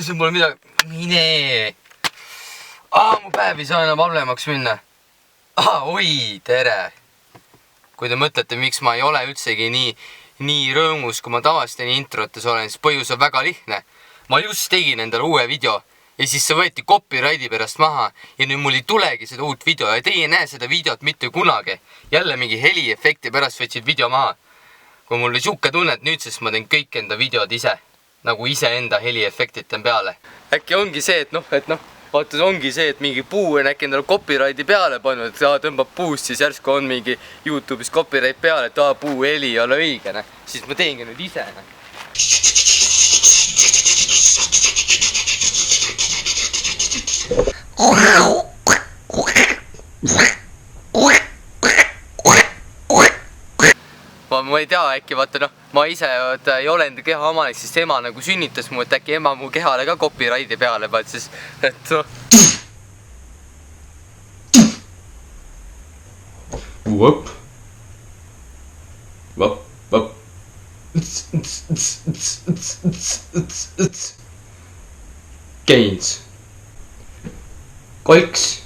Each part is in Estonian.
sul pole midagi. Mine. Mu päev ei saa enam halvemaks minna. Oi, tere. Kui te mõtlete, miks ma ei ole üldsegi nii rõõmus, kui ma tavaliselt introtes olen, siis põhjus on väga lihtne. Ma just tegin endale uue video ja siis see võeti copyrighti pärast maha ja nüüd mul ei tulegi seda uut video ja teie ei näe seda videot mitte kunagi. Jälle mingi heliefekti pärast võtsid video maha. Kui mul oli siuke tunne, et nüüd sest ma teen kõik enda videod ise. Nagu ise enda heliefektit teen peale. Äkki ongi see, et vaata, ongi see, et mingi puu on äkki endale copyrighti peale pannud, et tõmbab puust, siis järsku on mingi YouTube'is copyright peale, et puu heli ei ole õige. Siis ma teengi nüüd ise. Ma ei tea, äkki vaata, ma ise ei ole enda keha omanik, siis ema nagu sünnitas mu, et äkki ema mu kehale ka copyrighti peale pannud, siis et Vop. Vop, vop. Gains. Kolks.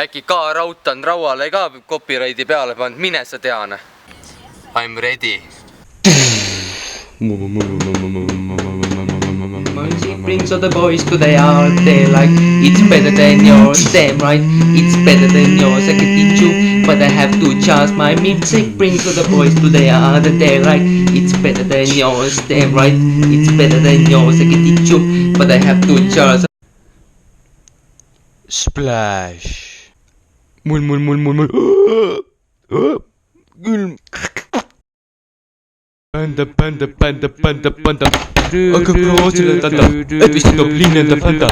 Äkki ka rautan rauale ka copyrighti peale pannud, mine sa teane. I'm ready. Music brings all the boys to the yard. They like, it's better than yours. Damn right, it's better than yours. I can teach you, but I have to charge. My music brings all the boys to the yard. They're like, it's better than yours. Damn right, it's better than yours. I can teach you, but I have to charge. Splash. Mul. Külm. Panda. Aga kroosile tanda, et vist toob linnenda panda.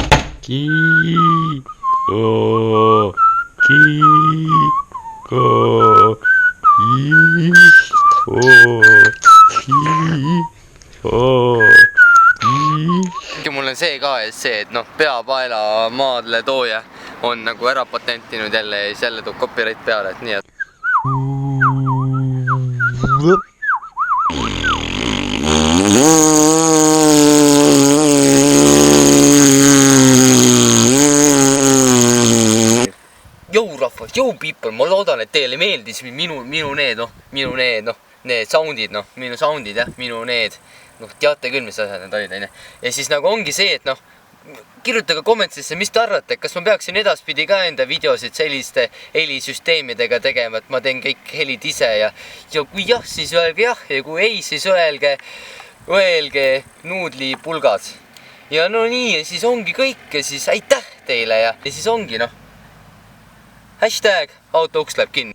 Mul on see ka, et see, et peapaela maadle tooja on nagu ära patentinud jälle ja siis jälle toob copyright peale, et nii, et Jõu rahvas, jõu people, ma loodan, et teile meeldis minu soundid, minu soundid, jah, minu need, teate küll, mis asjad need olid, ja siis nagu ongi see, et kirjutage kommentisse, mis te arvate, kas ma peaksin edaspidi ka enda videosid selliste helisüsteemidega tegema, et ma teen kõik helid ise ja kui jah, siis öelge jah ja kui ei, siis öelge nuudlipulgad. Ja nii, ja siis ongi kõik ja siis aitäh teile ja siis ongi #autouks läheb kinni.